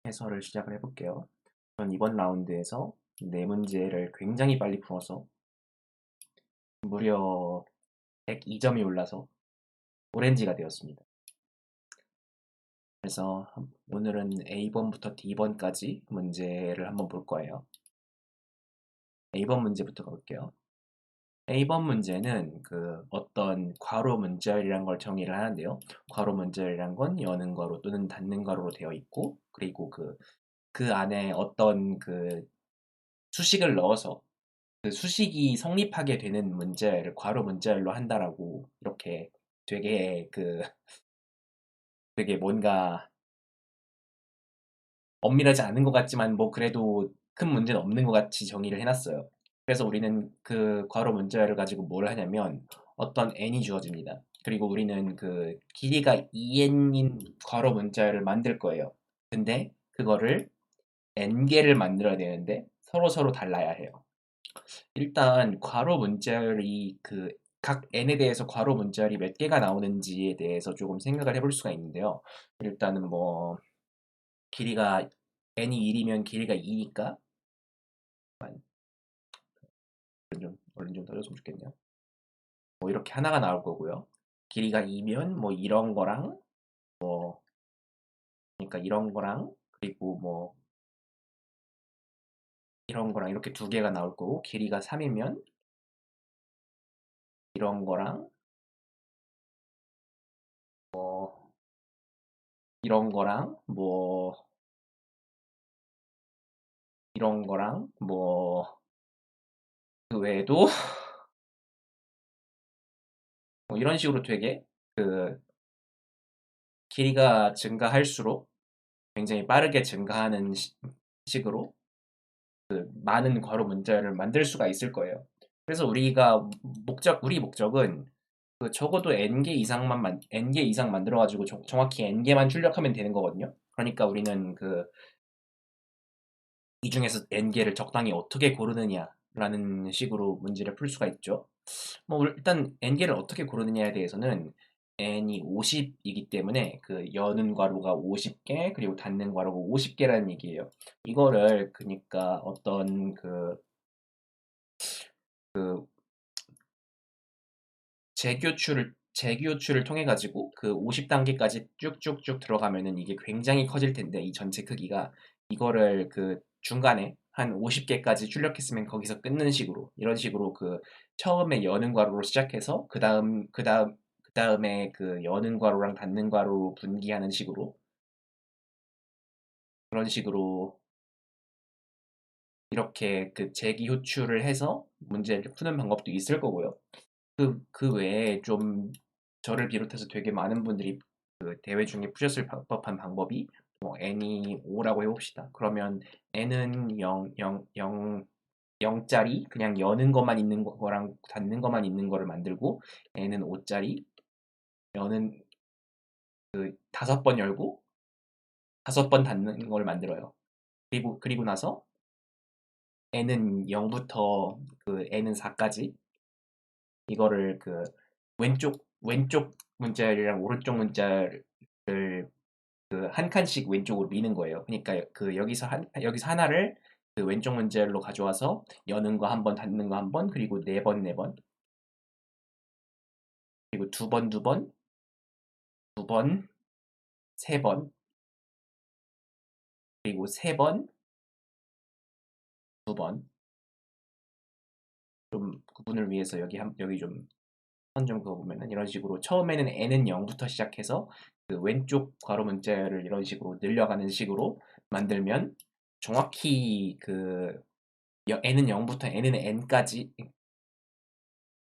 해설을 시작을 해볼게요. 전 이번 라운드에서 네 문제를 굉장히 빨리 풀어서 무려 102점이 올라서 오렌지가 되었습니다. 그래서 오늘은 A번부터 D번까지 문제를 한번 볼 거예요. A번 문제부터 가볼게요. A번 문제는 그 어떤 괄호 문자열이란 걸 정의를 하는데요. 괄호 문자열이란 건 여는 괄호 또는 닫는 괄호로 되어 있고, 그리고 그 안에 어떤 그 수식을 넣어서 그 수식이 성립하게 되는 문제를 괄호 문자열로 한다라고 이렇게 되게 되게 뭔가 엄밀하지 않은 것 같지만 뭐 그래도 큰 문제는 없는 것 같이 정의를 해놨어요. 그래서 우리는 그 괄호 문자열을 가지고 뭘 하냐면 어떤 n이 주어집니다. 그리고 우리는 그 길이가 2n인 괄호 문자열을 만들 거예요. 근데 그거를 n개를 만들어야 되는데 서로 달라야 해요. 일단 괄호 문자열이 그 각 n에 대해서 괄호 문자열이 몇 개가 나오는지에 대해서 조금 생각을 해볼 수가 있는데요. 일단은 뭐 길이가 n이 1이면 길이가 2니까 얼른 좀 떨어졌으면 좋겠네요. 뭐 이렇게 하나가 나올 거고요. 길이가 2면 뭐 이런 거랑 뭐 그러니까 이런 거랑 그리고 뭐 이런 거랑 이렇게 두 개가 나올 거고 길이가 3이면 이런 거랑 이런 거랑 뭐 이런 거랑 뭐 그 외에도 뭐 이런 식으로 되게 그 길이가 증가할수록 굉장히 빠르게 증가하는 식으로 그 많은 괄호 문자를 만들 수가 있을 거예요. 그래서 우리 목적은 그 적어도 n개 이상 만들어가지고 정확히 n개만 출력하면 되는 거거든요. 그러니까 우리는 그 이 중에서 n개를 적당히 어떻게 고르느냐라는 식으로 문제를 풀 수가 있죠. 뭐 일단 n개를 어떻게 고르느냐에 대해서는 n이 50이기 때문에 그 여는 괄호가 50개 그리고 닫는 괄호가 50개라는 얘기예요. 이거를 그러니까 어떤 그 재교출을 통해 가지고 그 50단계까지 쭉쭉쭉 들어가면은 이게 굉장히 커질 텐데 이 전체 크기가 이거를 그 중간에 한 50개까지 출력했으면 거기서 끊는 식으로 이런 식으로 그 처음에 여는 괄호로 시작해서 그다음에 그 여는 괄호랑 닫는 괄호로 분기하는 식으로 그런 식으로 이렇게 그 재기 호출을 해서 문제를 푸는 방법도 있을 거고요. 그 외에 좀 저를 비롯해서 되게 많은 분들이 그 대회 중에 푸셨을 법한 방법이 뭐 n이 5라고 해봅시다. 그러면 n은 0짜리 그냥 여는 것만 있는 거랑 닫는 것만 있는 거를 만들고 n은 5짜리 여는 5번 열고 5번 닫는 걸 만들어요. 그리고 나서 n은 0부터 그 n은 4까지 이거를 그 왼쪽 문자열이랑 오른쪽 문자열을 그 한 칸씩 왼쪽으로 미는 거예요. 그러니까 그 여기서 하나를 그 왼쪽 문자열로 가져와서 여는 거 한 번, 닫는 거 한 번, 그리고 네 번, 그리고 두 번, 세 번, 그리고 세 번, 두 번. 좀 구분을 위해서 여기 좀 선 좀 그어보면은 이런 식으로 처음에는 n은 0부터 시작해서 그 왼쪽 괄호 문자열을 이런 식으로 늘려가는 식으로 만들면 정확히 그 n은 0부터 n은 n까지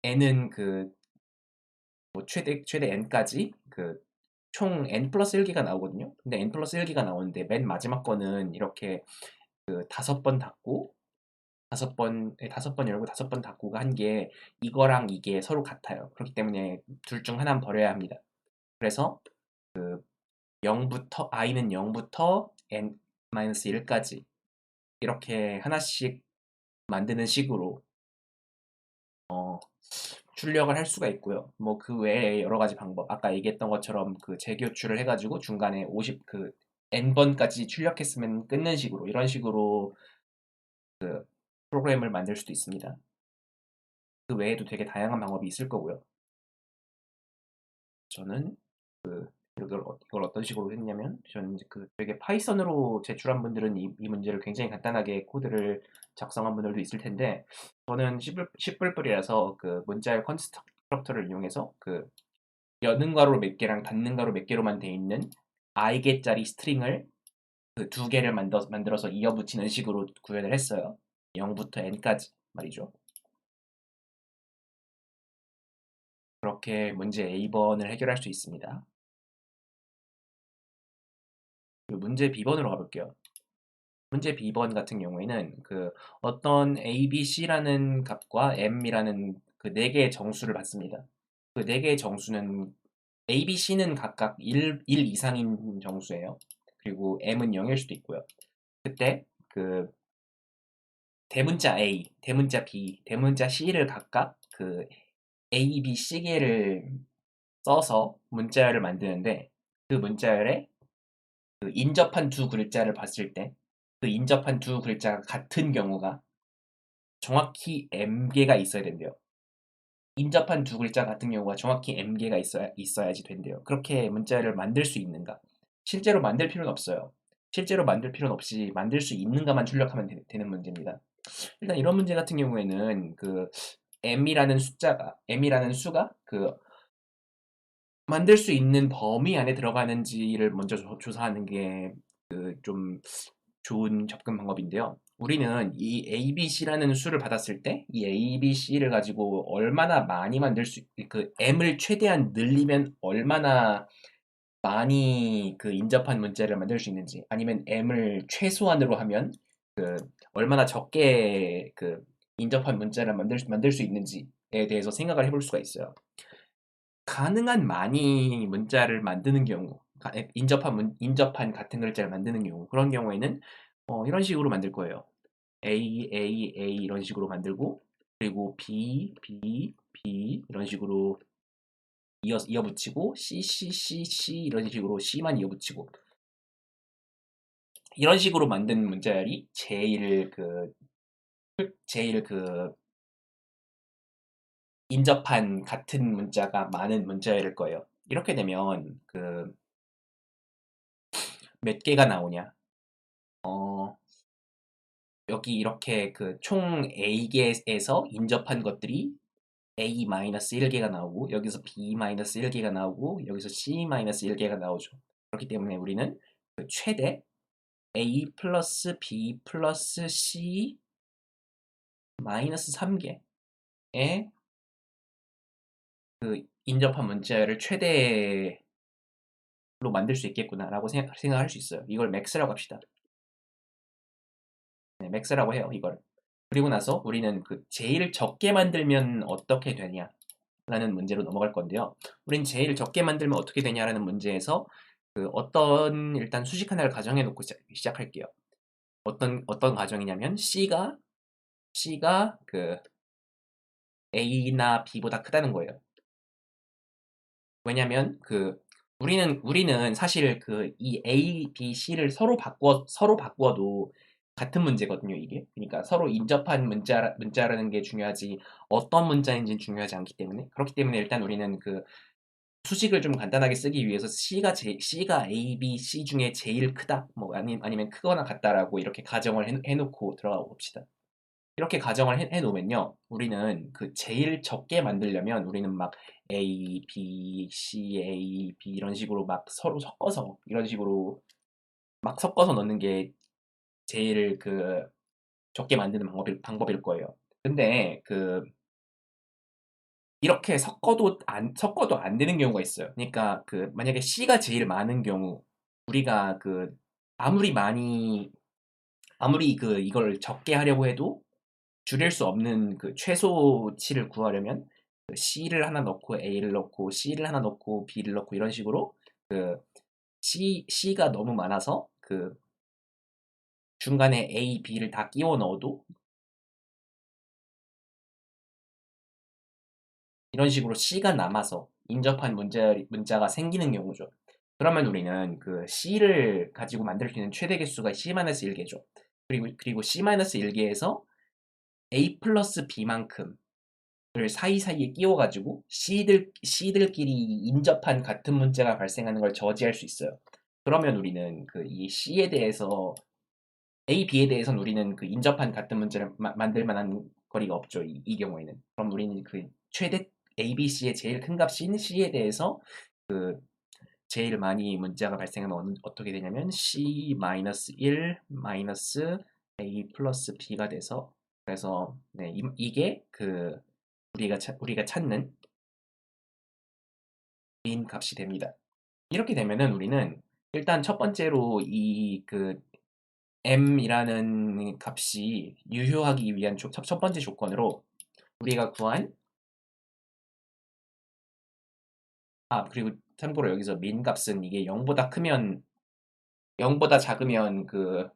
n은 그 뭐 최대 n까지 그 총 n 플러스 1개가 나오거든요. 근데 n 플러스 1개가 나오는데 맨 마지막 거는 이렇게 그 5번 닫고 다섯 번 열고 5번 닫고가 한 게 이거랑 이게 서로 같아요. 그렇기 때문에 둘 중 하나는 버려야 합니다. 그래서 0부터 i는 0부터 n-1까지 이렇게 하나씩 만드는 식으로 어, 출력을 할 수가 있고요. 뭐 그 외에 여러 가지 방법, 아까 얘기했던 것처럼 그 재교출을 해가지고 중간에 50 n번까지 출력했으면 끊는 식으로 이런 식으로 그 프로그램을 만들 수도 있습니다. 그 외에도 되게 다양한 방법이 있을 거고요. 저는 이걸 어떤 식으로 했냐면 저는 이제 되게 파이썬으로 제출한 분들은 이 문제를 굉장히 간단하게 코드를 작성한 분들도 있을 텐데 저는 C++이라서 그 문자열 컨스트럭터를 이용해서 그 여는 괄호 몇 개랑 닫는 괄호 몇 개로만 돼 있는 i개짜리 스트링을 그 두 개를 만들어서 이어붙이는 식으로 구현을 했어요. 0부터 n까지 말이죠. 그렇게 문제 A번을 해결할 수 있습니다. 그리고 문제 B번으로 가볼게요. 문제 B번 같은 경우에는 그 어떤 A, B, C라는 값과 M이라는 그 네 개의 정수를 받습니다. 그 네 개의 정수는 A, B, C는 각각 1 이상인 정수예요. 그리고 M은 0일 수도 있고요. 그때 그 대문자 A, 대문자 B, 대문자 C를 각각 그 A, B, C 개를 써서 문자열을 만드는데 그 문자열에 그 인접한 두 글자를 봤을 때 그 인접한 두 글자가 같은 경우가 정확히 m개가 있어야 된대요. 인접한 두 글자 같은 경우가 정확히 m개가 있어야지 된대요. 그렇게 문자열을 만들 수 있는가? 실제로 만들 필요는 없어요. 실제로 만들 필요는 없이 만들 수 있는가만 출력하면 되는 문제입니다. 일단 이런 문제 같은 경우에는 그 m이라는 수가 그 만들 수 있는 범위 안에 들어가는지를 먼저 조사하는 게 그 좀 좋은 접근 방법인데요. 우리는 이 ABC라는 수를 받았을 때 이 ABC를 가지고 얼마나 많이 그 M을 최대한 늘리면 얼마나 많이 그 인접한 문자를 만들 수 있는지 아니면 M을 최소한으로 하면 그 얼마나 적게 그 인접한 문자를 만들 수 있는지에 대해서 생각을 해볼 수가 있어요. 가능한 많이 문자를 만드는 경우, 인접한 같은 글자를 만드는 경우, 그런 경우에는 이런 식으로 만들 거예요. A, A, A 이런 식으로 만들고, 그리고 B, B, B 이런 식으로 이어붙이고, C, C, C, C 이런 식으로 C만 이어붙이고, 이런 식으로 만든 문자열이 제일 그 인접한 같은 문자가 많은 문자열일 거예요. 이렇게 되면 그 몇 개가 나오냐? 여기 이렇게 그 총 A개에서 인접한 것들이 A-1개가 나오고 여기서 B-1개가 나오고 여기서 C-1개가 나오죠. 그렇기 때문에 우리는 그 최대 A 플러스 B 플러스 C 마이너스 3개의 그 인접한 문자열을 최대로 만들 수 있겠구나라고 생각할 수 있어요. 이걸 맥스라고 합시다. 네, 맥스라고 해요, 이걸. 그리고 나서 우리는 그 제일 적게 만들면 어떻게 되냐? 라는 문제로 넘어갈 건데요. 우린 제일 적게 만들면 어떻게 되냐라는 문제에서 그 어떤 일단 수식 하나를 가정해 놓고 시작할게요. 어떤 가정이냐면 C가 그 A나 B보다 크다는 거예요. 왜냐면 그 우리는 사실 그 이 A, B, C를 서로 바꾸어도 같은 문제거든요, 이게. 그러니까 서로 인접한 문자라는 게 중요하지 어떤 문자인지는 중요하지 않기 때문에 그렇기 때문에 일단 우리는 그 수식을 좀 간단하게 쓰기 위해서 C가 A, B, C 중에 제일 크다, 뭐 아니면 크거나 같다라고 이렇게 가정을 해놓고 들어가 봅시다. 이렇게 가정을 해놓으면요, 우리는 그 제일 적게 만들려면 우리는 막 A, B, C, A, B 이런 식으로 막 서로 섞어서 이런 식으로 막 섞어서 넣는 게 제일 그 적게 만드는 방법일 거예요. 근데 그 이렇게 섞어도 안 되는 경우가 있어요. 그러니까 그 만약에 C가 제일 많은 경우 우리가 그 아무리 많이 아무리 그 이걸 적게 하려고 해도 줄일 수 없는 그 최소치를 구하려면 그 C를 하나 넣고 A를 넣고 C를 하나 넣고 B를 넣고 이런 식으로 그 C가 너무 많아서 그 중간에 A, B를 다 끼워 넣어도 이런 식으로 C가 남아서 인접한 문자가 생기는 경우죠. 그러면 우리는 그 C를 가지고 만들 수 있는 최대 개수가 C-1개죠. 그리고 C-1개에서 A 플러스 B만큼을 사이사이에 끼워가지고 C들끼리 인접한 같은 문자가 발생하는 걸 저지할 수 있어요. 그러면 우리는 그 이 C에 대해서 A, B에 대해서는 우리는 그 인접한 같은 문자를 만들 만한 거리가 없죠. 이 경우에는. 그럼 우리는 그 최대 A, B, C의 제일 큰 값인 C에 대해서 그 제일 많이 문자가 발생하면 어떻게 되냐면 C-1 마이너스 A 플러스 B가 돼서 그래서 네, 이게 그 우리가 찾는 민 값이 됩니다. 이렇게 되면은 우리는 일단 첫 번째로 이 그 m이라는 값이 유효하기 위한 첫 번째 조건으로 우리가 구한 그리고 참고로 여기서 민 값은 이게 0보다 크면 0보다 작으면 그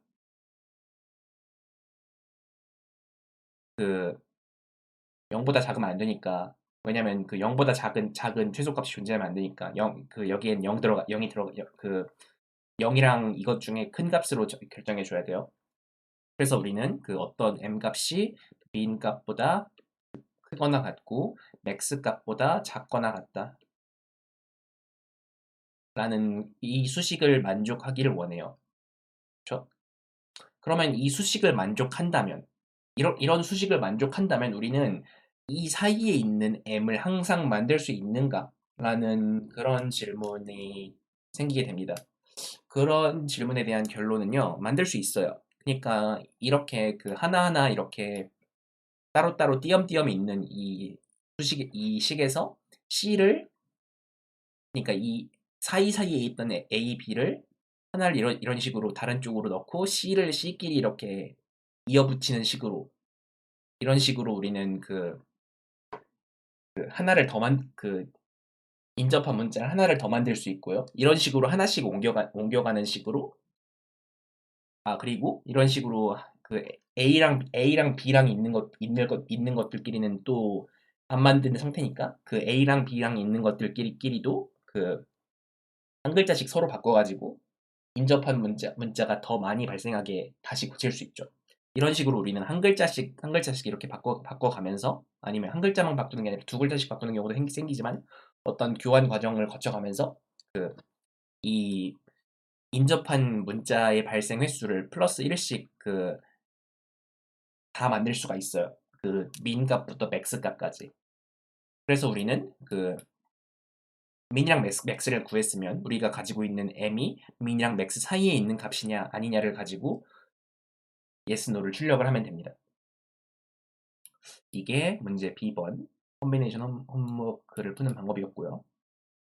0보다 작으면 안 되니까 왜냐면 그 0보다 작은 최소값이 존재하면 안 되니까 여기엔 0이 들어가 그 0이랑 이것 중에 큰 값으로 결정해 줘야 돼요. 그래서 우리는 그 어떤 m 값이 민 값보다 크거나 같고 맥스 값보다 작거나 같다 라는 이 수식을 만족하기를 원해요. 그렇죠? 그러면 이 수식을 만족한다면 이런 수식을 만족한다면 우리는 이 사이에 있는 m을 항상 만들 수 있는가? 라는 그런 질문이 생기게 됩니다. 그런 질문에 대한 결론은요, 만들 수 있어요. 그러니까 이렇게 그 하나하나 이렇게 따로따로 띄엄띄엄 있는 이 식에서 C를, 그러니까 이 사이사이에 있던 A, B를 하나를 이런 식으로 다른 쪽으로 넣고 C를 C끼리 이렇게 이어붙이는 식으로 이런 식으로 우리는 그 하나를 인접한 문자를 하나를 더 만들 수 있고요. 이런 식으로 하나씩 옮겨가는 식으로 그리고 이런 식으로 그 A랑 B랑 있는 것들끼리는 또 안 만드는 상태니까 그 A랑 B랑 있는 것들끼리도 그 한 글자씩 서로 바꿔가지고 인접한 문자가 더 많이 발생하게 다시 고칠 수 있죠. 이런 식으로 우리는 한 글자씩 이렇게 바꿔가면서 아니면 한 글자만 바꾸는 게 아니라 두 글자씩 바꾸는 경우도 생기지만 어떤 교환 과정을 거쳐가면서 그 이 인접한 문자의 발생 횟수를 플러스 1씩 다 만들 수가 있어요. 그 민 값부터 맥스 값까지. 그래서 우리는 그 민이랑 맥스를 구했으면 우리가 가지고 있는 m이 민이랑 맥스 사이에 있는 값이냐 아니냐를 가지고 yes, no를 출력을 하면 됩니다. 이게 문제 B번 콤비네이션 홈워크를 푸는 방법이었고요.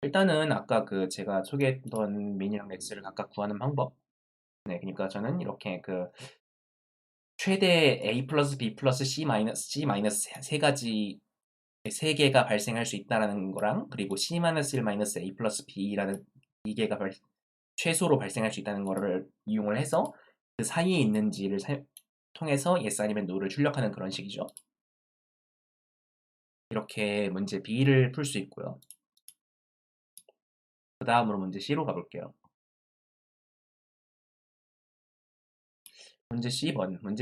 일단은 아까 제가 소개했던 민이랑 맥스를 각각 구하는 방법. 네, 그러니까 저는 이렇게 최대 A 플러스 B 플러스 C 마이너스 세 가지 세 개가 발생할 수 있다라는 거랑 그리고 C 마이너스 1 마이너스 A 플러스 B라는 이 개가 최소로 발생할 수 있다는 거를 이용을 해서 그 사이에 있는지를 통해서 yes 아니면 no를 출력하는 그런 식이죠. 이렇게 문제 B를 풀 수 있고요. 그 다음으로 문제 C로 가볼게요. 문제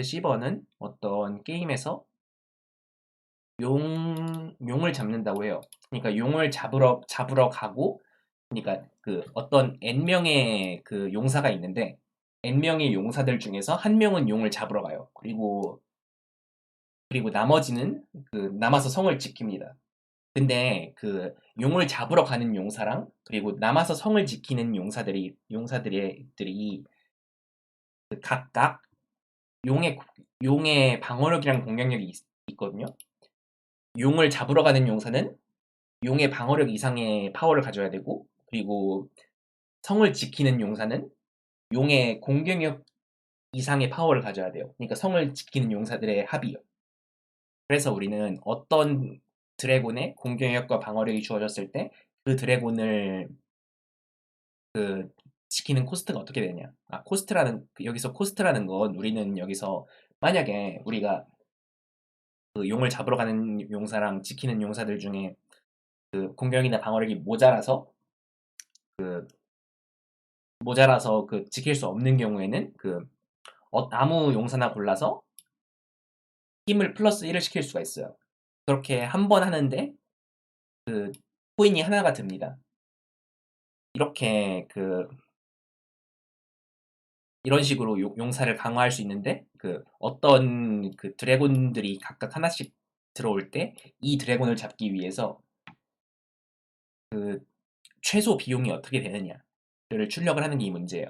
C번은 어떤 게임에서 용을 잡는다고 해요. 그러니까 용을 잡으러 가고, 그러니까 그 어떤 N명의 그 용사가 있는데, N명의 용사들 중에서 한 명은 용을 잡으러 가요. 그리고 나머지는 남아서 성을 지킵니다. 근데 그 용을 잡으러 가는 용사랑 그리고 남아서 성을 지키는 용사들이 각각 용의 용의 방어력이랑 공격력이 있거든요. 용을 잡으러 가는 용사는 용의 방어력 이상의 파워를 가져야 되고 그리고 성을 지키는 용사는 용의 공격력 이상의 파워를 가져야 돼요. 그러니까 성을 지키는 용사들의 합이요. 그래서 우리는 어떤 드래곤의 공격력과 방어력이 주어졌을 때 그 드래곤을 그 지키는 코스트가 어떻게 되냐? 여기서 코스트라는 건 우리는 여기서 만약에 우리가 그 용을 잡으러 가는 용사랑 지키는 용사들 중에 그 공격이나 방어력이 모자라서 모자라서 그 지킬 수 없는 경우에는 그 아무 용사나 골라서 힘을 플러스 1을 시킬 수가 있어요. 그렇게 한 번 하는데 그 코인이 하나가 듭니다. 이렇게 이런 식으로 용사를 강화할 수 있는데 그 어떤 그 드래곤들이 각각 하나씩 들어올 때 이 드래곤을 잡기 위해서 그 최소 비용이 어떻게 되느냐를 출력을 하는 게 이 문제예요.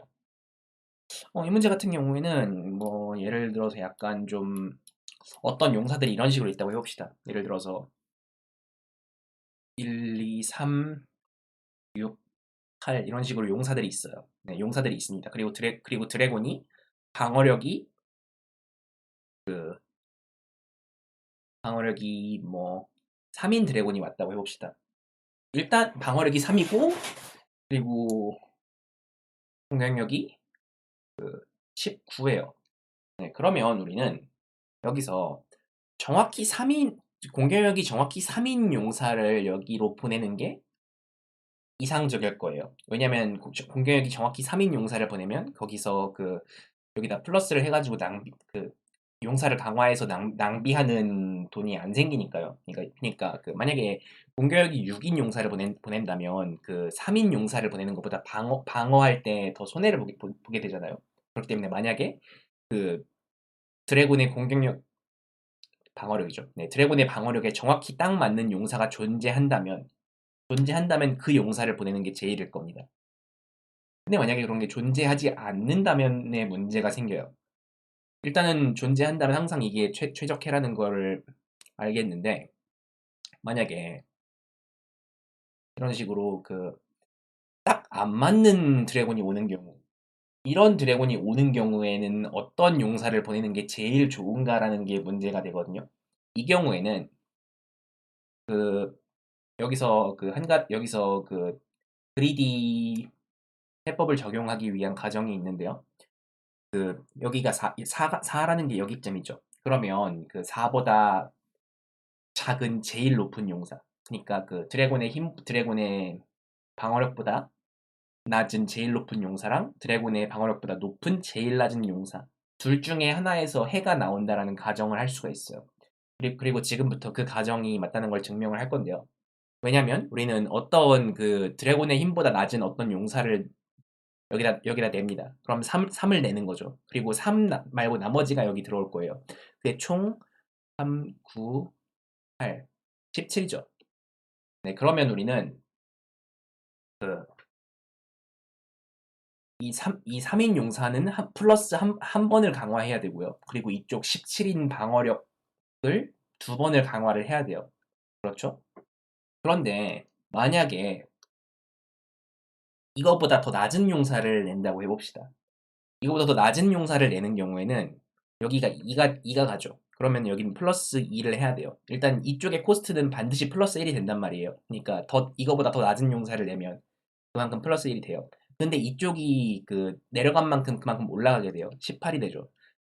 이 문제 같은 경우에는 뭐 예를 들어서 약간 좀 어떤 용사들이 이런 식으로 있다고 해봅시다. 예를 들어서 1, 2, 3, 6, 8 이런 식으로 용사들이 있어요. 네, 용사들이 있습니다. 그리고 드래곤이 방어력이 방어력이 뭐 3인 드래곤이 왔다고 해봅시다. 일단 방어력이 3이고 그리고 공격력이 19예요. 네, 그러면 우리는 여기서 정확히 3인 공격력이 정확히 3인 용사를 여기로 보내는 게 이상적일 거예요. 왜냐면 공격력이 정확히 3인 용사를 보내면 거기서 여기다 플러스를 해가지고 용사를 강화해서 낭비하는 돈이 안 생기니까요. 그러니까 만약에 공격력이 6인 용사를 보낸다면 그 3인 용사를 보내는 것보다 방어할 때 더 손해를 보게 되잖아요. 그렇기 때문에 만약에 그 드래곤의 공격력 방어력이죠. 네, 드래곤의 방어력에 정확히 딱 맞는 용사가 존재한다면 그 용사를 보내는 게 제일일 겁니다. 근데 만약에 그런 게 존재하지 않는다면의 문제가 생겨요. 일단은 존재한다면 항상 이게 최적해라는 걸 알겠는데 만약에 이런 식으로 딱 안 맞는 드래곤이 오는 경우 이런 드래곤이 오는 경우에는 어떤 용사를 보내는 게 제일 좋은가라는 게 문제가 되거든요. 이 경우에는 그 여기서 그리디 해법을 적용하기 위한 가정이 있는데요. 여기가 4라는 게 여기점이죠. 그러면 4보다 작은 제일 높은 용사. 그러니까 드래곤의 방어력보다 낮은 제일 높은 용사랑 드래곤의 방어력보다 높은 제일 낮은 용사. 둘 중에 하나에서 해가 나온다라는 가정을 할 수가 있어요. 그리고 지금부터 그 가정이 맞다는 걸 증명을 할 건데요. 왜냐면 우리는 어떤 드래곤의 힘보다 낮은 어떤 용사를 여기다 냅니다. 그럼 3을 내는 거죠. 그리고 3 말고 나머지가 여기 들어올 거예요. 그게 총 3, 9, 8, 17이죠. 네, 그러면 우리는 이 3인 용사는 플러스 한 번을 강화해야 되고요. 그리고 이쪽 17인 방어력을 2번을 강화를 해야 돼요. 그렇죠? 그런데 만약에 이거보다 더 낮은 용사를 낸다고 해봅시다. 이거보다 더 낮은 용사를 내는 경우에는 여기가 2가 가죠. 그러면 여기는 플러스 2를 해야 돼요. 일단 이쪽의 코스트는 반드시 플러스 1이 된단 말이에요. 그러니까 이거보다 더 낮은 용사를 내면 그만큼 플러스 1이 돼요. 근데 이쪽이 내려간 만큼 그만큼 올라가게 돼요. 18이 되죠.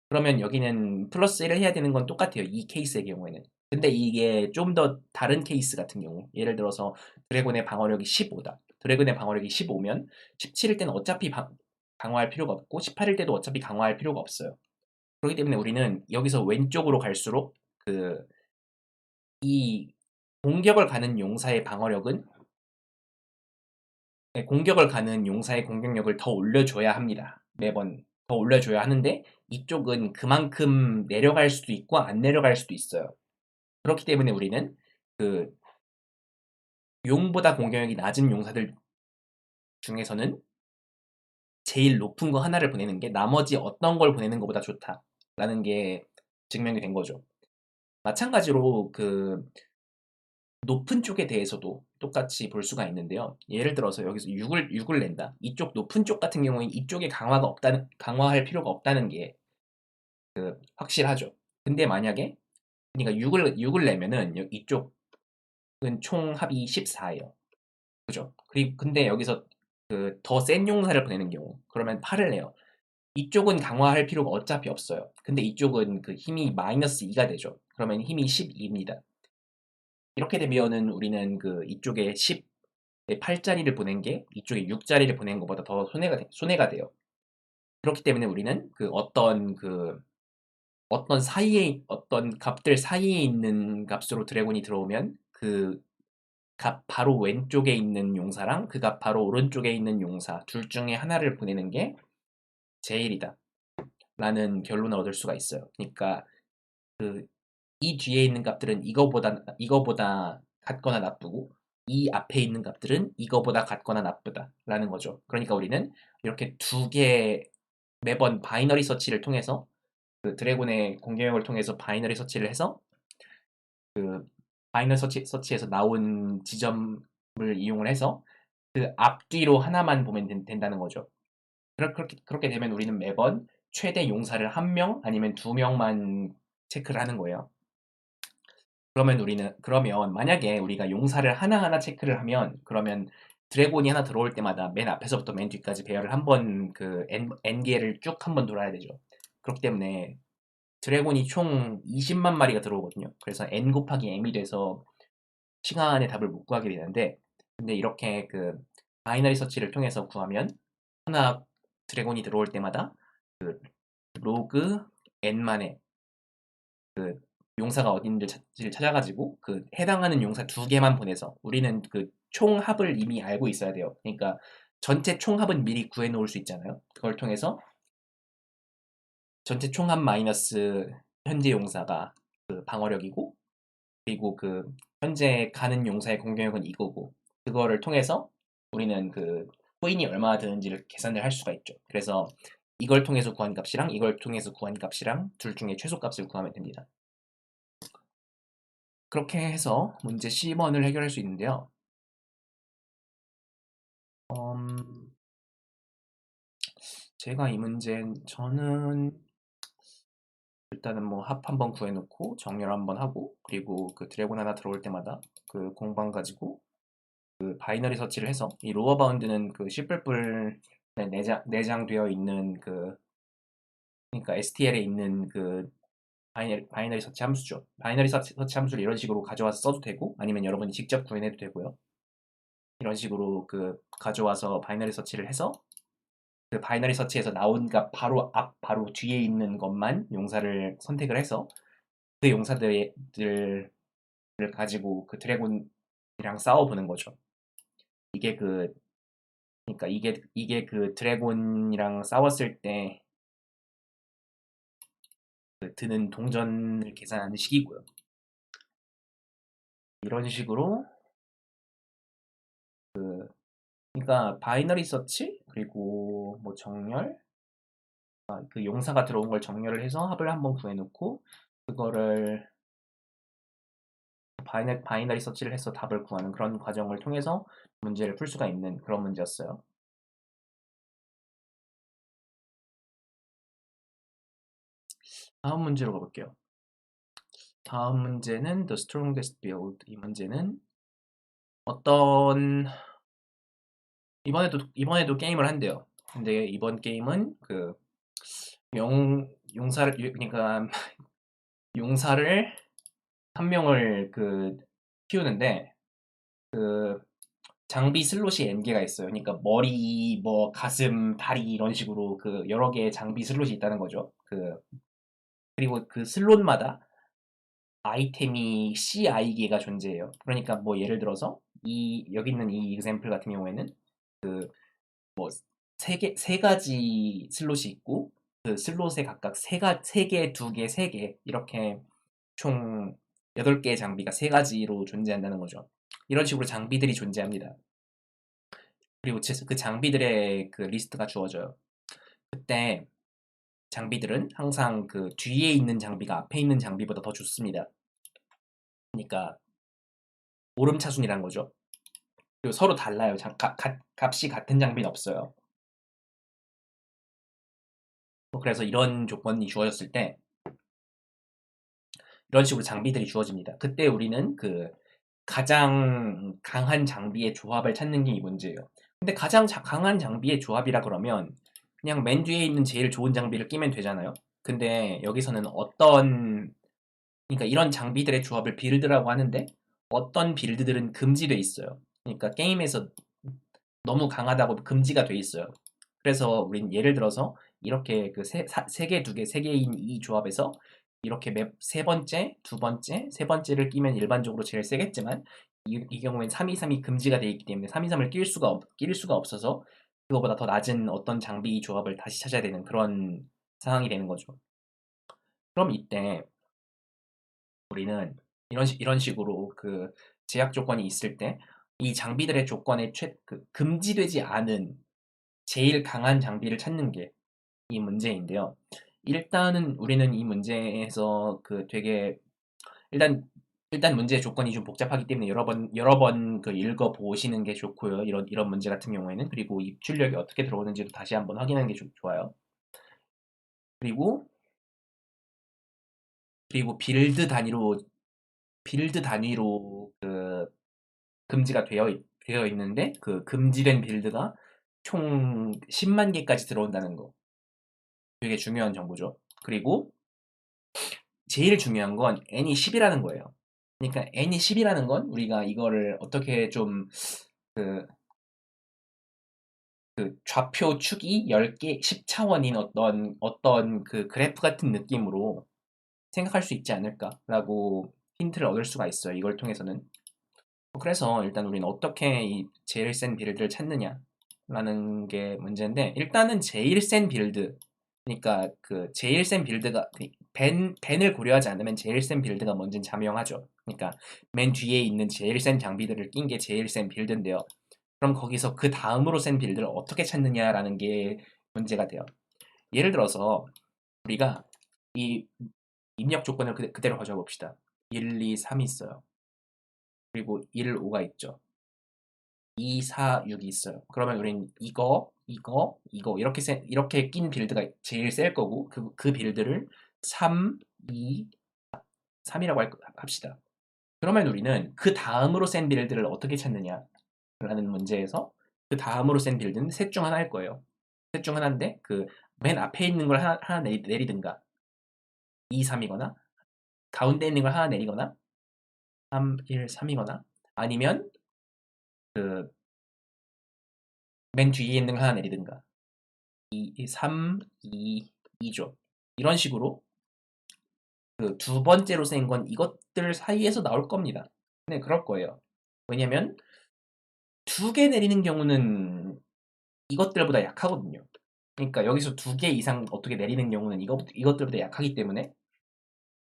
그러면 여기는 플러스 1을 해야 되는 건 똑같아요. 이 케이스의 경우에는. 근데 이게 좀 더 다른 케이스 같은 경우 예를 들어서 드래곤의 방어력이 15다. 드래곤의 방어력이 15면 17일 때는 어차피 강화할 필요가 없고 18일 때도 어차피 강화할 필요가 없어요. 그렇기 때문에 우리는 여기서 왼쪽으로 갈수록 이 공격을 가는 용사의 방어력은 공격을 가는 용사의 공격력을 더 올려줘야 합니다. 매번 더 올려줘야 하는데 이쪽은 그만큼 내려갈 수도 있고 안 내려갈 수도 있어요. 그렇기 때문에 우리는 그 용보다 공격력이 낮은 용사들 중에서는 제일 높은 거 하나를 보내는 게 나머지 어떤 걸 보내는 것보다 좋다라는 게 증명이 된 거죠. 마찬가지로 높은 쪽에 대해서도 똑같이 볼 수가 있는데요. 예를 들어서 여기서 6을 낸다. 이쪽 높은 쪽 같은 경우에 이쪽에 강화할 필요가 없다는 게 확실하죠. 근데 만약에 그러니까 6을 내면은 이쪽은 총 합이 14예요. 그죠? 그리고 근데 여기서 더 센 용사를 보내는 경우 그러면 8을 내요. 이쪽은 강화할 필요가 어차피 없어요. 근데 이쪽은 힘이 마이너스 2가 되죠. 그러면 힘이 12입니다. 이렇게 되면은 우리는 이쪽에 8자리를 보낸 게 이쪽에 6자리를 보낸 것보다 더 손해가 돼요. 그렇기 때문에 우리는 어떤 값들 사이에 있는 값으로 드래곤이 들어오면 그 값 바로 왼쪽에 있는 용사랑 그 값 바로 오른쪽에 있는 용사 둘 중에 하나를 보내는 게 제일이다 라는 결론을 얻을 수가 있어요. 그러니까 그 이 뒤에 있는 값들은 이거보다 같거나 나쁘고 이 앞에 있는 값들은 이거보다 같거나 나쁘다라는 거죠. 그러니까 우리는 이렇게 두 개 매번 바이너리 서치를 통해서 그 드래곤의 공격력을 통해서 바이너리 서치를 해서 그 바이너리 서치에서 나온 지점을 이용을 해서 그 앞뒤로 하나만 보면 된다는 거죠. 그렇게 되면 우리는 매번 최대 용사를 한 명 아니면 두 명만 체크를 하는 거예요. 그러면 만약에 우리가 용사를 하나하나 체크를 하면 그러면 드래곤이 하나 들어올 때마다 맨 앞에서부터 맨 뒤까지 배열을 한번 그 N개를 쭉 한번 돌아야 되죠. 그렇기 때문에 드래곤이 총 20만 마리가 들어오거든요. 그래서 N 곱하기 M이 돼서 시간에 답을 못 구하게 되는데 근데 이렇게 그 바이너리 서치를 통해서 구하면 하나 드래곤이 들어올 때마다 그 로그 N만의 그 용사가 어디 있는지를 찾아가지고 그 해당하는 용사 두 개만 보내서 우리는 그 총합을 이미 알고 있어야 돼요. 그러니까 전체 총합은 미리 구해 놓을 수 있잖아요. 그걸 통해서 전체 총합 마이너스 현재 용사가 그 방어력이고 그리고 그 현재 가는 용사의 공격력은 이거고 그거를 통해서 우리는 그 코인이 얼마나 드는지를 계산을 할 수가 있죠. 그래서 이걸 통해서 구한 값이랑 이걸 통해서 구한 값이랑 둘 중에 최소값을 구하면 됩니다. 그렇게 해서 문제 C번을 해결할 수 있는데요. 제가 이 문제 저는 일단은 뭐 합 한번 구해놓고 정렬 한번 하고 그리고 그 드래곤 하나 들어올 때마다 그 공방 가지고 그 바이너리 서치를 해서 이 로어 바운드는 그 C++에 내장되어 있는 그 그러니까 STL에 있는 그 바이너리 서치 함수죠. 바이너리 서치 함수를 이런 식으로 가져와서 써도 되고 아니면 여러분이 직접 구해내도 되고요. 이런 식으로 그 가져와서 바이너리 서치를 해서 그 바이너리 서치에서 나온 값 바로 뒤에 있는 것만 용사를 선택을 해서 그 용사들을 가지고 그 드래곤이랑 싸워보는 거죠. 이게 그 그러니까 이게 그 드래곤이랑 싸웠을 때 그 드는 동전을 계산하는 식이고요. 이런 식으로 그러니까 바이너리 서치 그리고 뭐 정렬 그 용사가 들어온 걸 정렬을 해서 합을 한번 구해놓고 그거를 바이너리 서치를 해서 답을 구하는 그런 과정을 통해서 문제를 풀 수가 있는 그런 문제였어요. 다음 문제로 가볼게요. 다음 문제는 The Strongest Build. 이 문제는 어떤 이번에도 게임을 한대요. 근데 이번 게임은 그 용사를 그러니까 용사를 한 명을 그 키우는데 그 장비 슬롯이 N개가 있어요. 그러니까 머리, 뭐 가슴, 다리 이런 식으로 그 여러 개의 장비 슬롯이 있다는 거죠. 그리고 그 슬롯마다 아이템이 CI개가 존재해요. 그러니까 뭐 예를 들어서 여기 있는 이 example 같은 경우에는 세 가지 슬롯이 있고 그 슬롯에 각각 세 개, 두 개, 세 개 이렇게 총 8개의 장비가 세 가지로 존재한다는 거죠. 이런 식으로 장비들이 존재합니다. 그리고 그 장비들의 그 리스트가 주어져요. 그때 장비들은 항상 그 뒤에 있는 장비가 앞에 있는 장비보다 더 좋습니다. 그러니까 오름차순이라는 거죠. 그리고 서로 달라요. 값이 같은 장비는 없어요. 그래서 이런 조건이 주어졌을 때 이런 식으로 장비들이 주어집니다. 그때 우리는 그 가장 강한 장비의 조합을 찾는 게 이 문제예요. 근데 가장 강한 장비의 조합이라 그러면 그냥 맨 뒤에 있는 제일 좋은 장비를 끼면 되잖아요. 근데 여기서는 그러니까 이런 장비들의 조합을 빌드라고 하는데 어떤 빌드들은 금지돼 있어요. 그러니까 게임에서 너무 강하다고 금지가 돼 있어요. 그래서 우린 예를 들어서 이렇게 그 세 개, 두 개, 세 개인 이 조합에서 이렇게 세 번째, 두 번째, 세 번째를 끼면 일반적으로 제일 세겠지만 이 경우엔 323이 금지가 돼 있기 때문에 323을 끼일 수가 없어서 그거보다 더 낮은 어떤 장비 조합을 다시 찾아야 되는 그런 상황이 되는 거죠. 그럼 이때 우리는 이런 식으로 그 제약 조건이 있을 때 이 장비들의 조건에 금지되지 않은 제일 강한 장비를 찾는 게 이 문제인데요. 일단은 우리는 이 문제에서 그 되게 일단 문제의 조건이 좀 복잡하기 때문에 여러 번 그 읽어 보시는 게 좋고요. 이런 문제 같은 경우에는 그리고 입출력이 어떻게 들어오는지도 다시 한번 확인하는 게 좋아요. 그리고 빌드 단위로 그 금지가 되어 있는데 그 금지된 빌드가 총 10만 개까지 들어온다는 거. 되게 중요한 정보죠. 그리고 제일 중요한 건 n이 10이라는 거예요. 그러니까 n이 10이라는 건 우리가 이거를 어떻게 좀 그 좌표 축이 10개, 10차원인 어떤 그 그래프 같은 느낌으로 생각할 수 있지 않을까라고 힌트를 얻을 수가 있어요. 이걸 통해서는. 그래서 일단 우리는 어떻게 이 제일 센 빌드를 찾느냐라는 게 문제인데 일단은 제일 센 빌드 그러니까 그 제일 센 빌드가 벤을 고려하지 않으면 제일 센 빌드가 뭔진 자명하죠. 그러니까 맨 뒤에 있는 제일 센 장비들을 낀 게 제일 센 빌드인데요. 그럼 거기서 그 다음으로 센 빌드를 어떻게 찾느냐라는 게 문제가 돼요. 예를 들어서 우리가 이 입력 조건을 그대로 가져가 봅시다. 1, 2, 3이 있어요. 그리고 1, 5가 있죠. 2, 4, 6이 있어요. 그러면 우린 이거 이렇게 낀 빌드가 제일 셀 거고 그 빌드를 3, 2, 3이라고 합시다. 그러면 우리는 그 다음으로 센 빌드를 어떻게 찾느냐라는 문제에서 그 다음으로 센 빌드는 셋 중 하나일 거예요. 셋 중 하나인데 그 맨 앞에 있는 걸 하나 내리든가 2, 3이거나 가운데 있는 걸 하나 내리거나 3, 1, 3이거나 아니면 그 맨 뒤에 있는 걸 하나 내리든가 3, 2, 2죠. 이런 식으로 그 두 번째로 센 건 이것들 사이에서 나올 겁니다. 네, 그럴 거예요. 왜냐면 두 개 내리는 경우는 이것들보다 약하거든요. 그러니까 여기서 두 개 이상 어떻게 내리는 경우는 이것들보다 약하기 때문에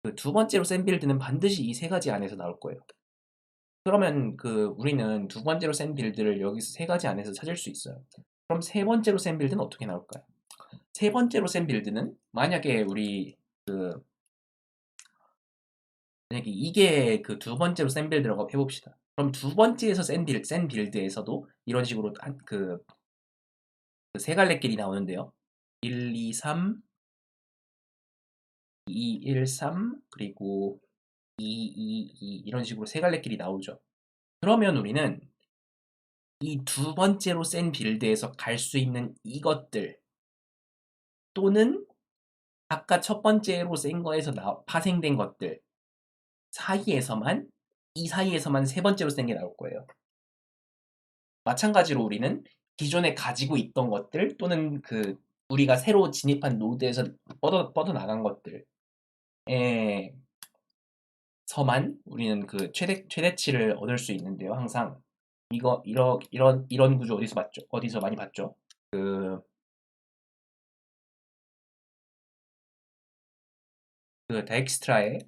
그 두 번째로 센 빌드는 반드시 이 세 가지 안에서 나올 거예요. 그러면 그 우리는 두 번째로 센 빌드를 여기서 세 가지 안에서 찾을 수 있어요. 그럼 세 번째로 센 빌드는 어떻게 나올까요? 세 번째로 센 빌드는 만약에 만약에 이게 그 두 번째로 센 빌드라고 해봅시다. 그럼 두 번째에서 센 빌드에서도 이런 식으로 세 갈래 길이 나오는데요. 1, 2, 3, 2, 1, 3, 그리고 2, 2, 2 이런 식으로 세 갈래 길이 나오죠. 그러면 우리는 이 두 번째로 센 빌드에서 갈 수 있는 이것들 또는 아까 첫 번째로 센 거에서 파생된 것들 사이에서만 이 사이에서만 세 번째로 센 게 나올 거예요. 마찬가지로 우리는 기존에 가지고 있던 것들 또는 그 우리가 새로 진입한 노드에서 뻗어 나간 것들에서만 우리는 그 최대치를 얻을 수 있는데요. 항상 이런 구조 어디서 봤죠? 어디서 많이 봤죠? 그 다익스트라의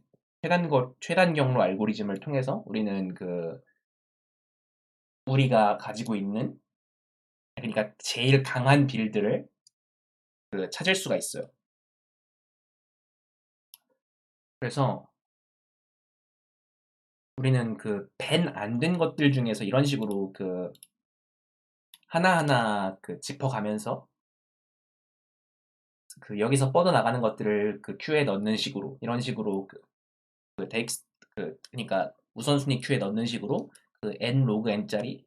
최단 경로 알고리즘을 통해서 우리는 그 우리가 가지고 있는 그러니까 제일 강한 빌드를 찾을 수가 있어요. 그래서 우리는 그 밴 안 된 것들 중에서 이런 식으로 그 하나하나 그 짚어가면서 그 여기서 뻗어나가는 것들을 그 큐에 넣는 식으로 이런 식으로 그 덱스 그러니까 우선순위 큐에 넣는 식으로 그 n 로그 n짜리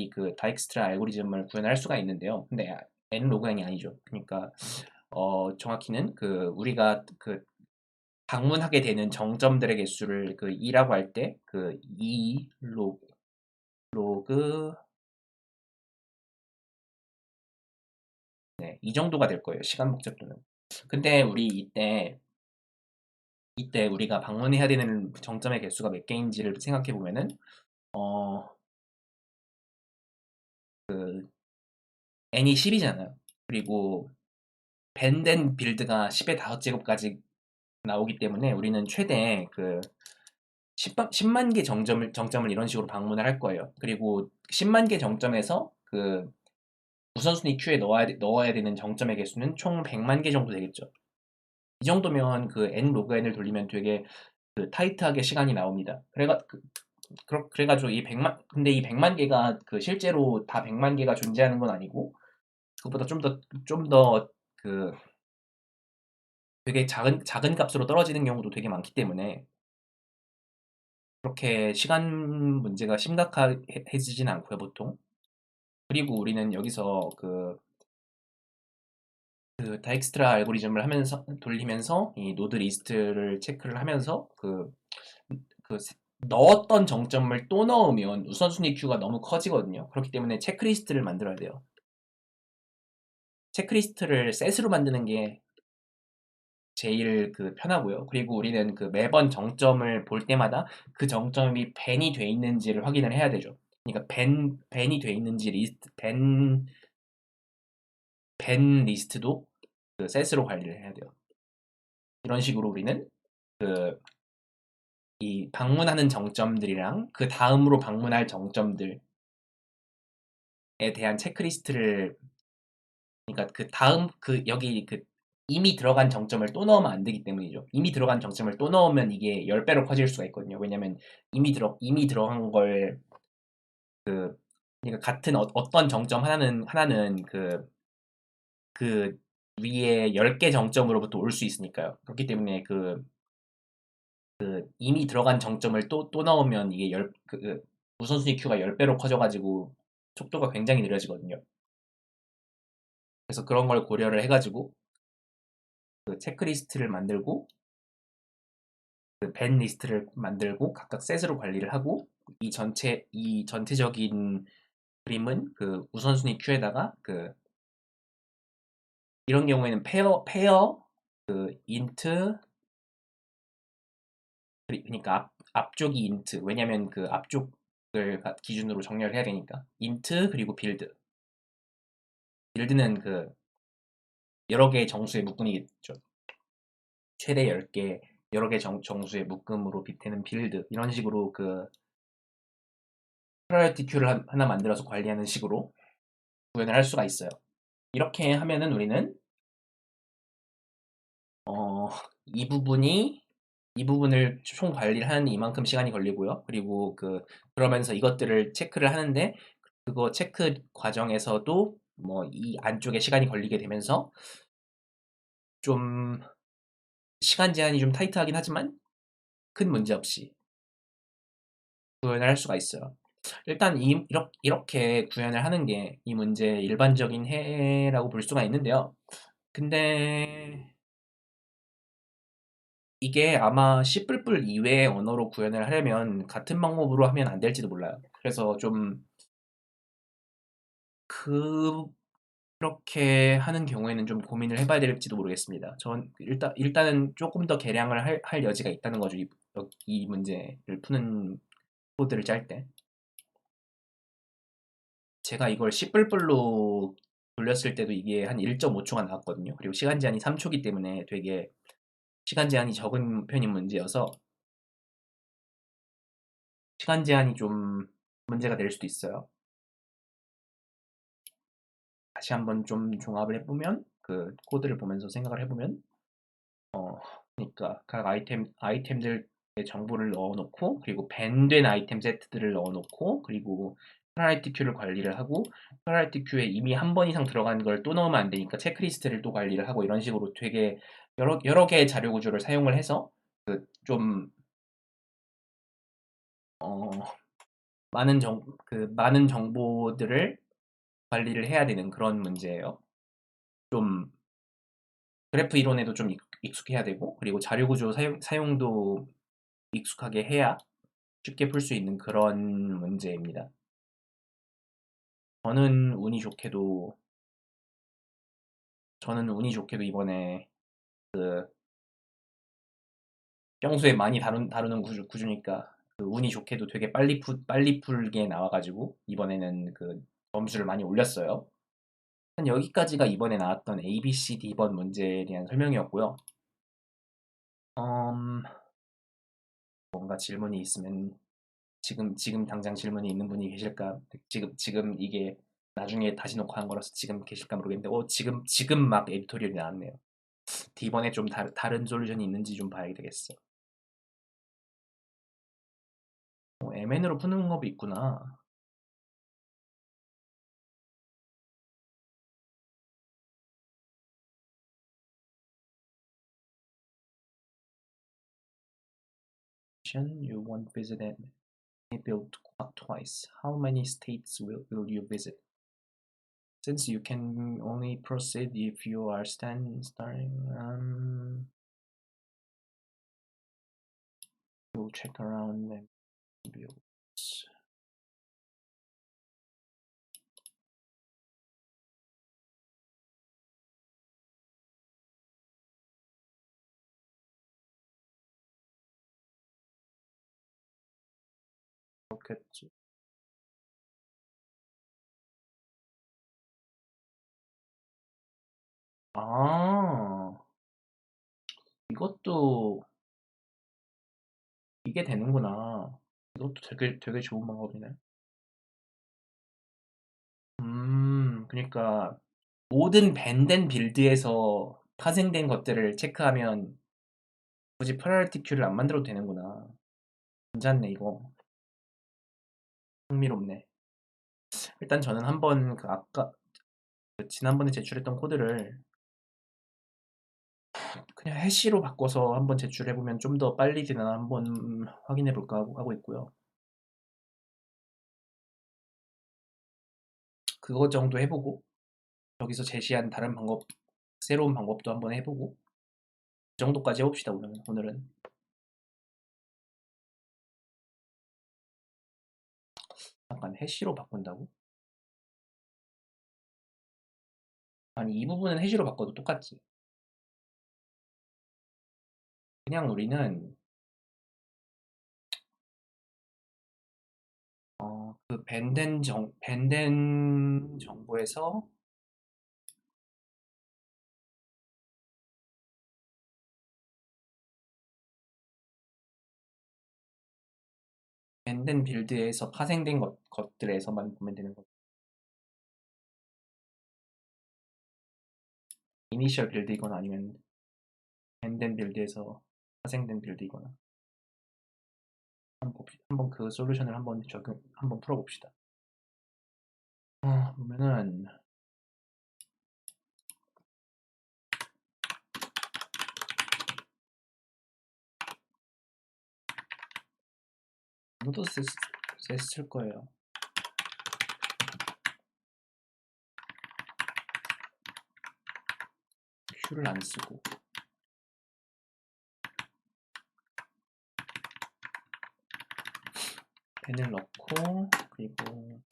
그 다익스트라 알고리즘을 구현할 수가 있는데요. 근데 n 로그 n이 아니죠. 그러니까 정확히는 그 우리가 그 방문하게 되는 정점들의 개수를 그 2라고 할 때 그 2 로그 네, 이 정도가 될 거예요. 시간 복잡도는. 근데 우리 이때 우리가 방문해야 되는 정점의 개수가 몇 개인지를 생각해 보면은 어, 그 n이 10이잖아요. 그리고 밴된 빌드가 10의 5제곱까지 나오기 때문에 우리는 최대 그 10만 개 정점을 이런 식으로 방문을 할 거예요. 그리고 10만 개 정점에서 그 우선순위 큐에 넣어야 되는 정점의 개수는 총 100만 개 정도 되겠죠. 이 정도면 그 n 로그 n을 돌리면 되게 그 타이트하게 시간이 나옵니다. 그래가지고 이 100만 근데 이 100만 개가 그 실제로 다 100만 개가 존재하는 건 아니고 그것보다 좀 더 그 되게 작은 값으로 떨어지는 경우도 되게 많기 때문에 그렇게 시간 문제가 심각해지진 않고요, 보통. 그리고 우리는 여기서 그 다익스트라 알고리즘을 하면서 돌리면서 이 노드 리스트를 체크를 하면서 그 넣었던 정점을 또 넣으면 우선순위 큐가 너무 커지거든요. 그렇기 때문에 체크리스트를 만들어야 돼요. 체크리스트를 셋으로 만드는 게 제일 그 편하고요. 그리고 우리는 그 매번 정점을 볼 때마다 그 정점이 밴이 돼 있는지를 확인을 해야 되죠. 그러니까 밴이 돼 있는지 밴 리스트도 그 셋으로 관리를 해야 돼요. 이런 식으로 우리는 그 이 방문하는 정점들이랑 그 다음으로 방문할 정점들에 대한 체크리스트를 그러니까 그 다음 그 여기 그 이미 들어간 정점을 또 넣으면 안 되기 때문이죠. 이미 들어간 정점을 또 넣으면 이게 10배로 커질 수가 있거든요. 왜냐면 이미 들어간 걸 그러니까 같은 어떤 정점 하나는 그 위에 10개 정점으로부터 올 수 있으니까요. 그렇기 때문에 그 이미 들어간 정점을 또 넣으면 이게 우선순위 큐가 10배로 커져가지고 속도가 굉장히 느려지거든요. 그래서 그런 걸 고려를 해가지고 그 체크리스트를 만들고 그 밴 리스트를 만들고 각각 셋으로 관리를 하고 이 전체적인 그림은 그 우선순위 큐에다가 그 이런 경우에는 페어 그 인트 그러니까 앞쪽이 인트 왜냐면 그 앞쪽을 기준으로 정렬을 해야 되니까 인트 그리고 빌드는 그 여러 개의 정수의 묶음이겠죠. 최대 10개 여러 개 정수의 묶음으로 빗대는 빌드 이런 식으로 그 프라이어티 큐를 하나 만들어서 관리하는 식으로 구현을 할 수가 있어요. 이렇게 하면은 우리는 어, 이 부분이 이 부분을 총 관리를 하는 이만큼 시간이 걸리고요. 그리고 그러면서 이것들을 체크를 하는데 그거 체크 과정에서도 뭐 이 안쪽에 시간이 걸리게 되면서 좀 시간 제한이 좀 타이트하긴 하지만 큰 문제 없이 구현을 할 수가 있어요. 일단 이렇게 구현을 하는 게 이 문제의 일반적인 해라고 볼 수가 있는데요. 근데 이게 아마 C++ 이외의 언어로 구현을 하려면 같은 방법으로 하면 안 될지도 몰라요. 그래서 좀 그렇게 하는 경우에는 좀 고민을 해봐야 될지도 모르겠습니다. 전 일단은 조금 더 개량을 할 여지가 있다는 거죠. 이 문제를 푸는 코드를 짤 때. 제가 이걸 C++로 돌렸을 때도 이게 한 1.5초가 나왔거든요. 그리고 시간 제한이 3초기 때문에 되게 시간 제한이 적은 편인 문제여서 시간 제한이 좀 문제가 될 수도 있어요. 다시 한번 좀 종합을 해보면 그 코드를 보면서 생각을 해보면 그러니까 각 아이템들의 정보를 넣어놓고 그리고 밴된 아이템 세트들을 넣어놓고 그리고 프라이어티 큐를 관리를 하고 프라이어티 큐에 이미 한 번 이상 들어간 걸 또 넣으면 안 되니까 체크리스트를 또 관리를 하고 이런 식으로 되게 여러 개의 자료 구조를 사용을 해서 좀 어, 많은 정보들을 관리를 해야 되는 그런 문제예요. 좀 그래프 이론에도 좀 익숙해야 되고, 그리고 자료 구조 사용도 익숙하게 해야 쉽게 풀 수 있는 그런 문제입니다. 저는 운이 좋게도 이번에 평소에 많이 다루는 구조니까 그 운이 좋게도 되게 빨리 풀게 나와가지고 이번에는 그 점수를 많이 올렸어요. 한 여기까지가 이번에 나왔던 A, B, C, D번 문제에 대한 설명이었고요. 뭔가 질문이 있으면 지금 당장 질문이 있는 분이 계실까? 지금 이게 나중에 다시 녹화한 거라서 지금 계실까 모르겠는데, 지금 막 에디토리얼이 나왔네요. D번에 좀 다른 솔루션이 있는지 좀 봐야 되겠어. MN으로 푸는 방법이 있구나. You won't visit any built twice. How many states will you visit? Since you can only proceed if you are starting, you'll check around and build. 그렇겠지. 아, 이것도 이게 되는구나. 이것도 되게 좋은 방법이네. 그러니까 모든 밴덴 빌드에서 파생된 것들을 체크하면 굳이 프라이어티 큐를 안 만들어도 되는구나. 괜찮네, 이거. 흥미롭네. 일단 저는 한번 지난번에 제출했던 코드를 그냥 해시로 바꿔서 한번 제출해보면 좀 더 빨리 되나 한번 확인해볼까 하고 있고요. 그거 정도 해보고 여기서 제시한 다른 방법, 새로운 방법도 한번 해보고 그 정도까지 해봅시다. 오늘은. 잠깐 해시로 바꾼다고? 아니 이 부분은 해시로 바꿔도 똑같지. 그냥 우리는 그 밴덴 정보에서 밴덴 빌드에서 파생된 것들에서만 보면 되는 거. 이니셜 빌드이거나 아니면 밴덴 빌드에서 파생된 빌드이거나 한번 그 솔루션을 한번 풀어봅시다. 보면은 아무도 쓸 거예요. 큐를 안 쓰고 펜을 넣고 그리고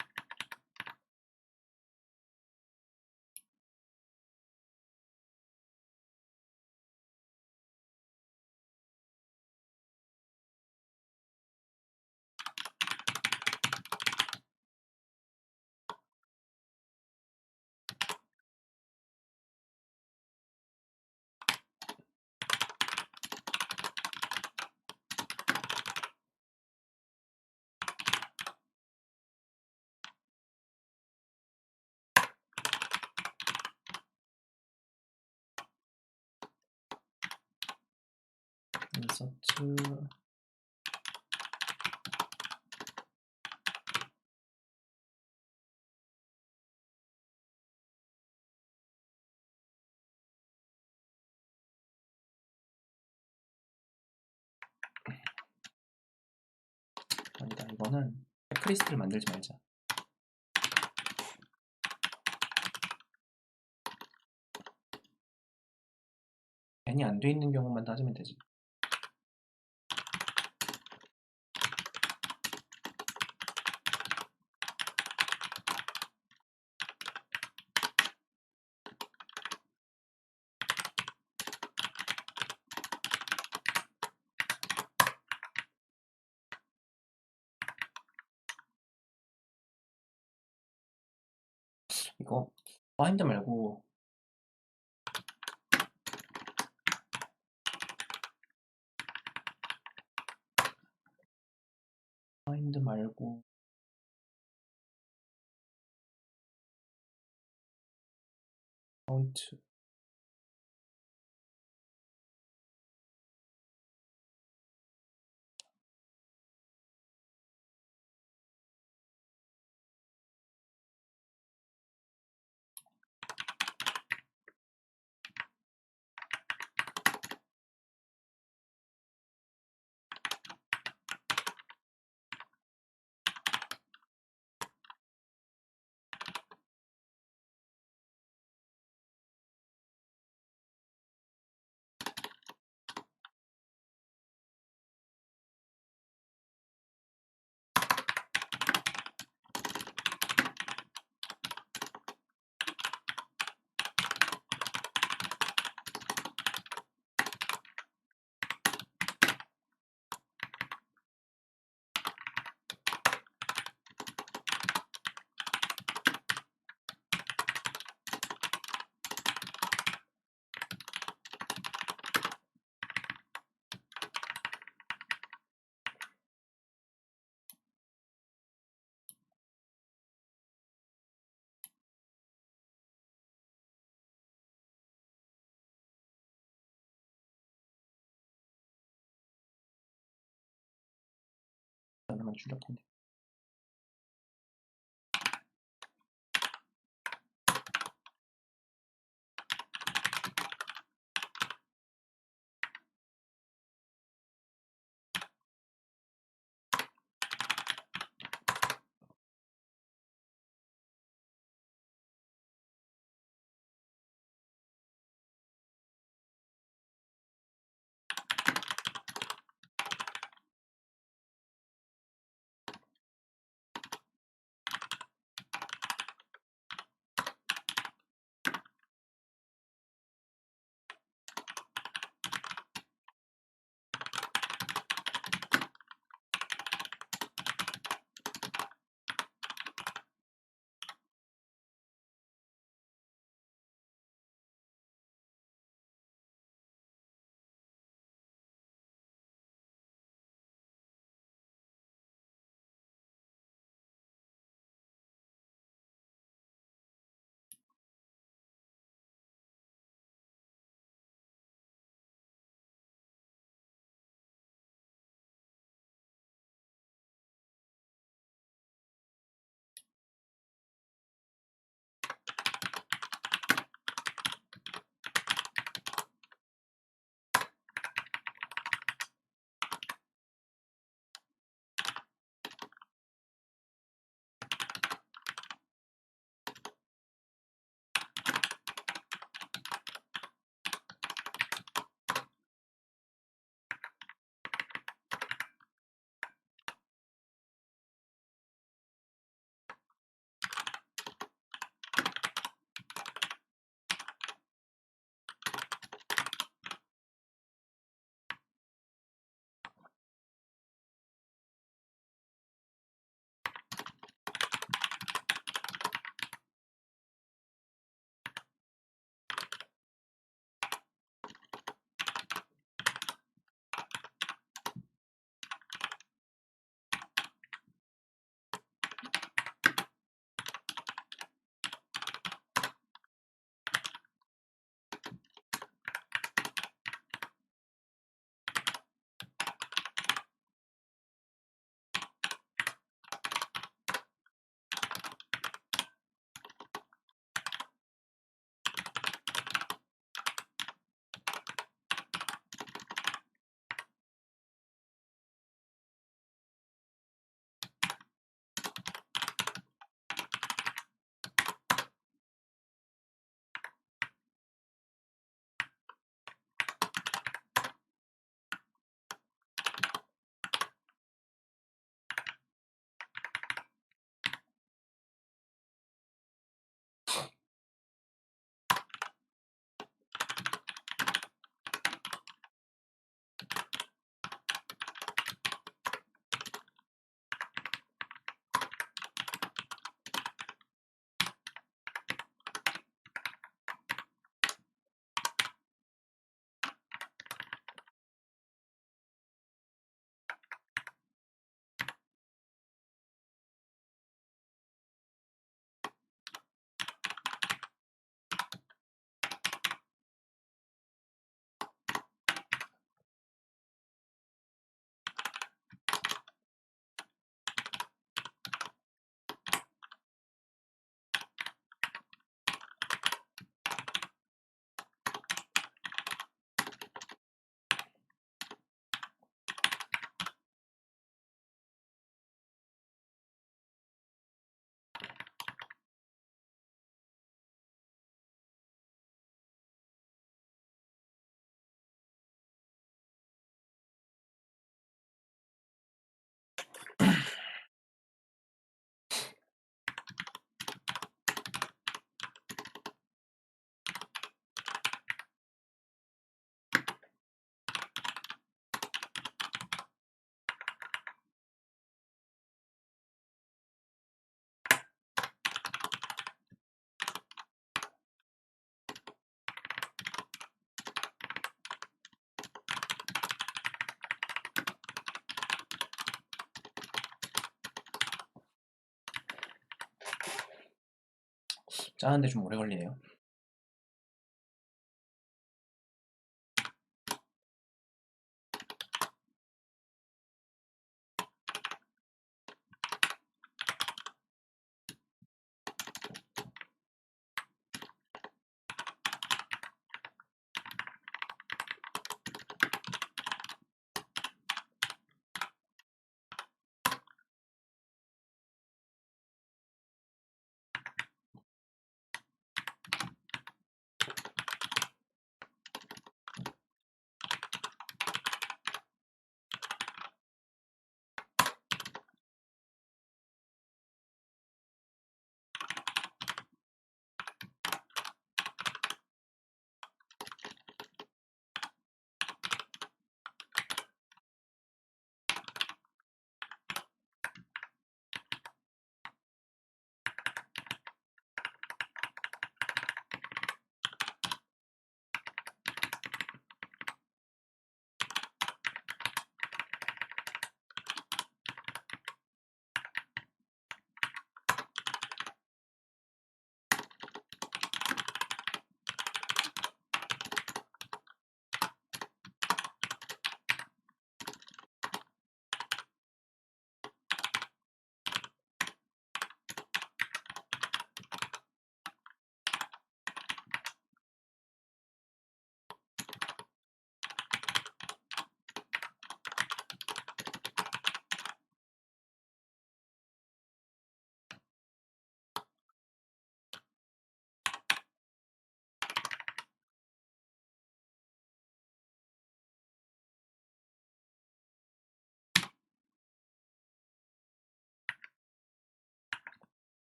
인서트 아니다. 이거는 체크리스트를 만들지 말자. 밴이 안 돼 있는 경우만 따지면 되지. 이거 파인드 말고 파인드 말고 카운트. 하나만 줄였겠네. 짜는데 좀 오래 걸리네요.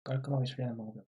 깔끔하게 처리하는 방법이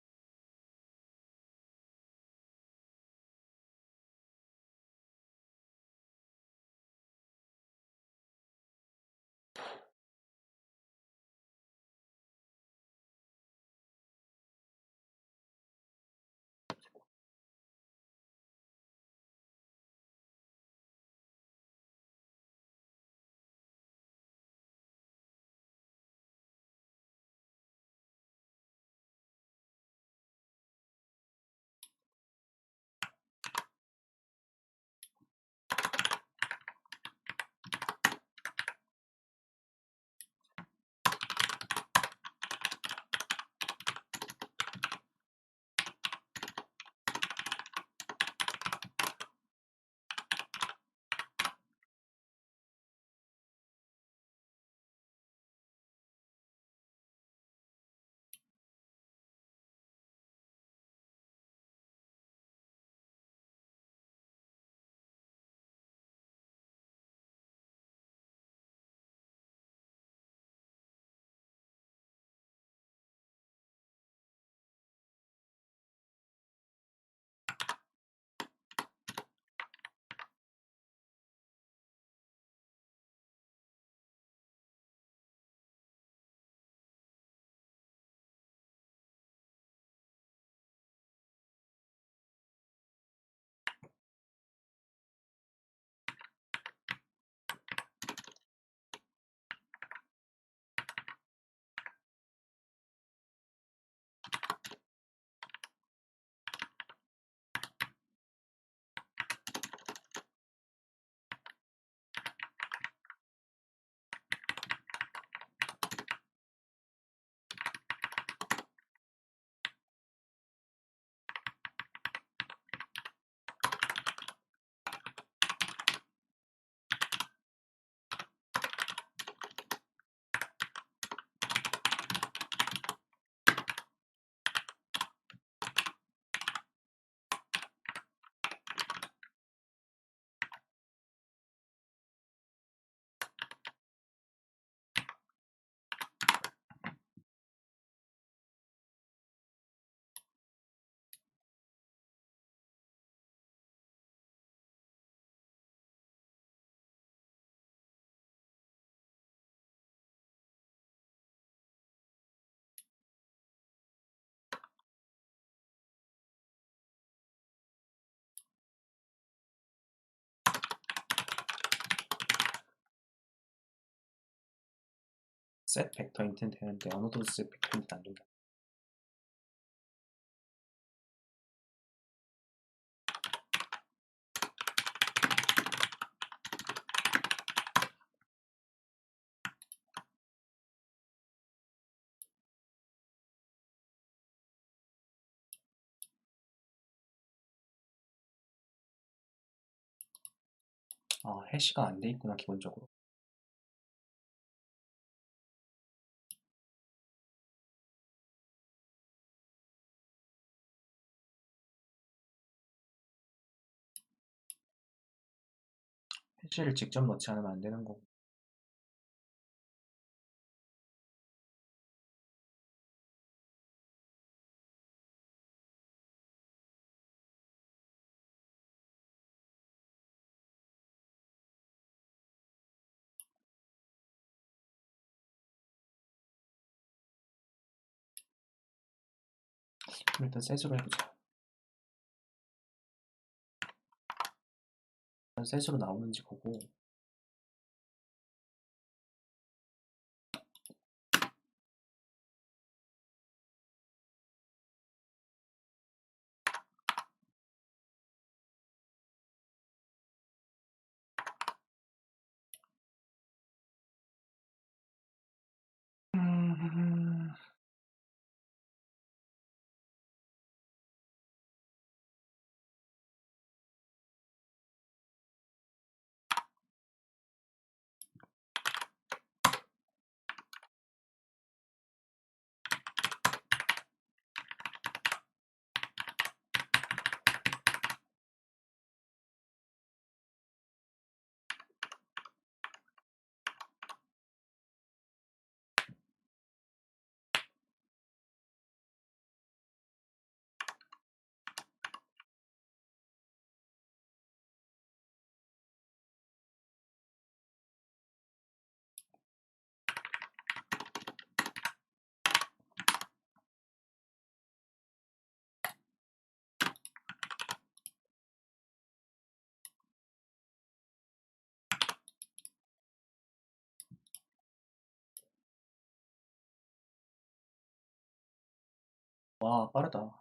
셋 벡터인트는 되는데 어느도 셋 벡터인트는 안 된다. 아, 해시가 안 돼 있구나, 기본적으로. 해시를 직접 넣지 않으면 안 되는 거고. 그럼 일단 셋으로 해보자. 일단 셋으로 나오는지 보고. 와, 빠르다.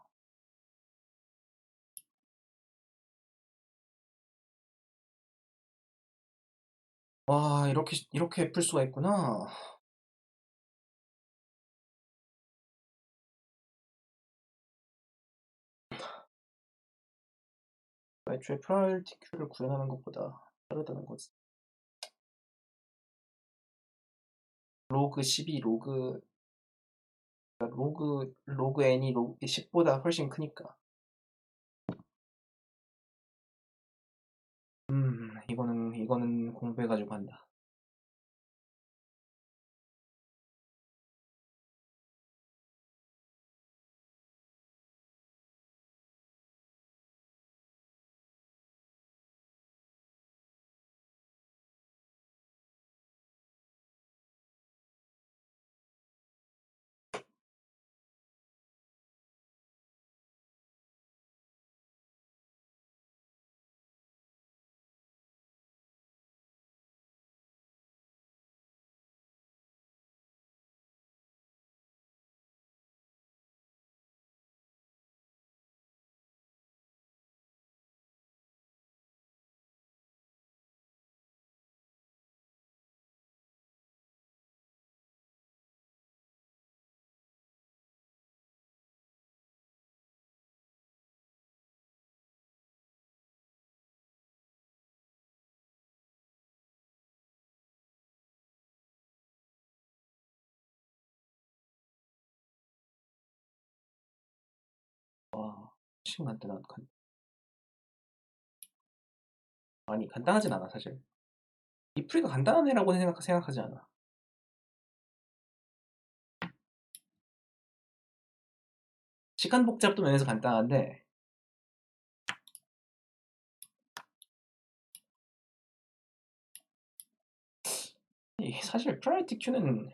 와, 이렇게 풀 수가 있구나. 애초에 프라이얼티큐를 구현하는 것보다 빠르다는 거지. 로그 12, 로그 n이 로그 10보다 훨씬 크니까. 이거는 공부해가지고 한다. 와, 훨씬 아니, 간단하진 않아, 사실. 이 풀이가 간단한 애라고는 생각하지 않아. 시간 복잡도 면에서 간단한데, 사실 프라이어티 큐는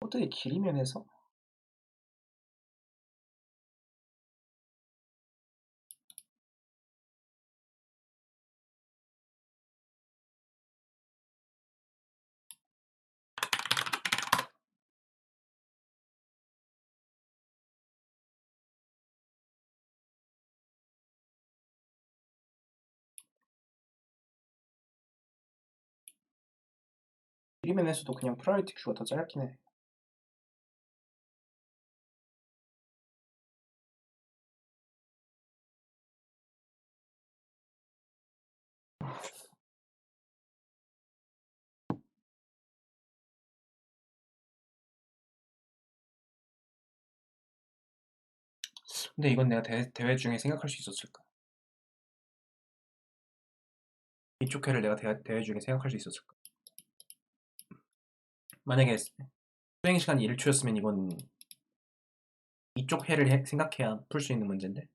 코드의 길이면에서 길이면에서도 그냥 프라이어리티 큐가 더 짧긴 해. 근데 이건 내가 대회 중에 생각할 수 있었을까? 이쪽 회를 내가 대회 중에 생각할 수 있었을까? 만약에 수행 시간이 1초였으면 이건 이쪽 회를 생각해야 풀 수 있는 문제인데